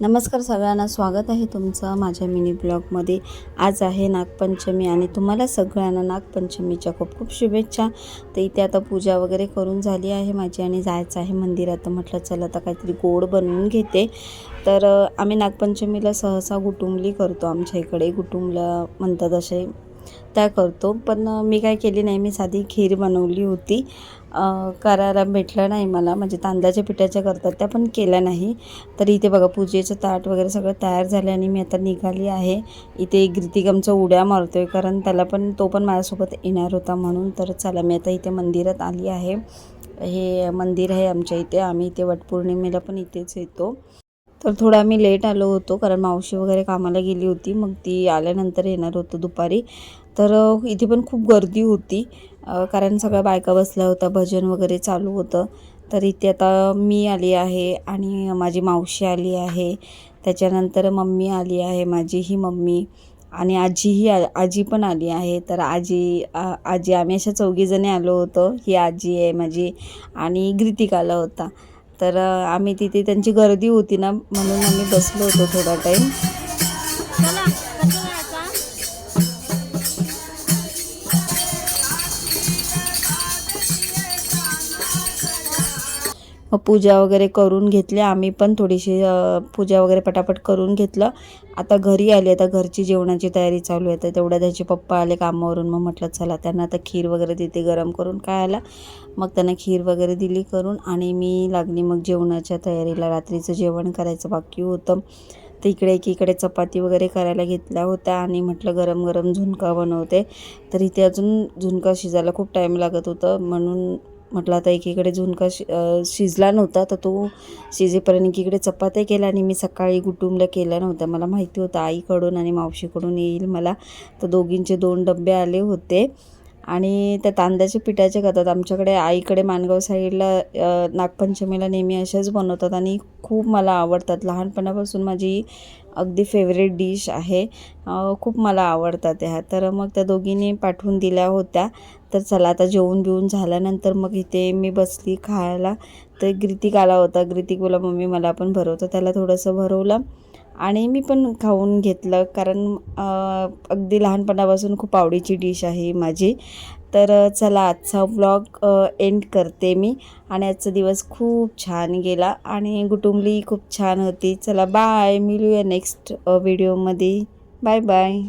नमस्कार सगळ्यांना, स्वागत आहे तुमचं माझ्या मिनी ब्लॉगमध्ये। आज आहे नागपंचमी आणि तुम्हाला सगळ्यांना नागपंचमीच्या खूप खूप शुभेच्छा। तर इथे आता पूजा वगैरे करून झाली आहे माझी आणि जायचं आहे मंदिरात। म्हटलं चला आता काहीतरी गोड बनवून घेते। तर आम्ही नागपंचमीला सहसा गुटुंबली करतो, आमच्या इकडे गुटुंबला म्हणतात असे त्या करतो। पण मी काय केली नाही, मी साधी खीर बनवली होती। करायला भेटलं नाही मला, म्हणजे तांदळाच्या पिठाच्या करतात त्या, पण केल्या नाही। तर इथे बघा पूजेचं ताट वगैरे सगळं तयार झालं आणि मी आता निघाली आहे। इथे गीतिकमचा उड्या मारतोय, कारण त्याला पण तो पण माझ्यासोबत येणार होता म्हणून। तर चला मी आता इथे मंदिरात आली आहे। हे मंदिर आहे आमच्या इथे, आम्ही इथे वटपौर्णिमेला पण इथेच येतो। तर थोडा आम्ही लेट आलो होतो, कारण मावशी वगैरे कामाला गेली होती, मग ती आल्यानंतर येणार होतं दुपारी। तर इथे पण खूप गर्दी होती, कारण सगळ्या बायका बसल्या होत्या, भजन वगैरे चालू होतं। तर इथे आता मी आली आहे आणि माझी मावशी आली आहे, त्याच्यानंतर मम्मी आली आहे, माझी ही मम्मी आणि आजी पण आली आहे। तर आजी आम्ही अशा चौघीजणी आलो होतो। ही आजी आहे माझी आणि गीतिक आला होता। तर आम्ही तिथे, त्यांची गर्दी होती ना म्हणून आम्ही बसलो होतो थोडा टाईम। पूजा वगैरे करून घेतली आम्ही पण, थोडीशी पूजा वगैरे पटापट करून घेतलं। आता घरी आली, आता घरची जेवणाची तयारी चालू आहे। तर तेवढ्या त्याचे पप्पा आले कामावरून, मग म्हटलं चला त्यांना आता खीर वगैरे देते गरम करून खायला। मग त्यांना खीर वगैरे दिली करून आणि मी लागली मग जेवणाच्या तयारीला। रात्रीचं जेवण करायचं बाकी होतं, तर एकीकडे चपाती वगैरे करायला घेतल्या होत्या आणि म्हटलं गरम गरम झुणका बनवते। तर इथे अजून झुणका शिजायला खूप टाईम लागत होतं, म्हणून म्हटलं आता एकीकडे झुणका शिजला नव्हता, तर तो शिजेपर्यंत एकीकडे चपात्या केल्या। आणि मी सकाळी गुटुंबला केल्या नव्हत्या, मला माहिती होतं आईकडून आणि मावशीकडून येईल मला, तर दोघींचे 2 डबे आले होते। आणि त्या तांदळाच्या पिठाचे करतात आमच्याकडे, आईकडे माणगाव साईडला नागपंचमीला नेहमी अशाच बनवतात आणि खूप मला आवडतात। लहानपणापासून माझी अगदी फेवरेट डिश आहे, खूप मला आवडतात ह्या। तर मग त्या दोघींनी पाठवून दिल्या होत्या। तर चला आता जेवून बिवून झाल्यानंतर मग इथे मी बसली खायला। तर गीतिक आला होता, गीतिक बोला मम्मी मला पण भरवतं, त्याला थोडंसं भरवलं आणि मी पण खाऊन घेतलं, कारण अगदी लहानपणापासून खूप आवडीची डिश आहे माझी। तर चला आजचा व्लॉग एंड करते मी, आणि आजचा दिवस खूप छान गेला आणि गुटुंबली खूप छान होती। चला बाय, मिळूया नेक्स्ट व्हिडिओमध्ये। Bye bye.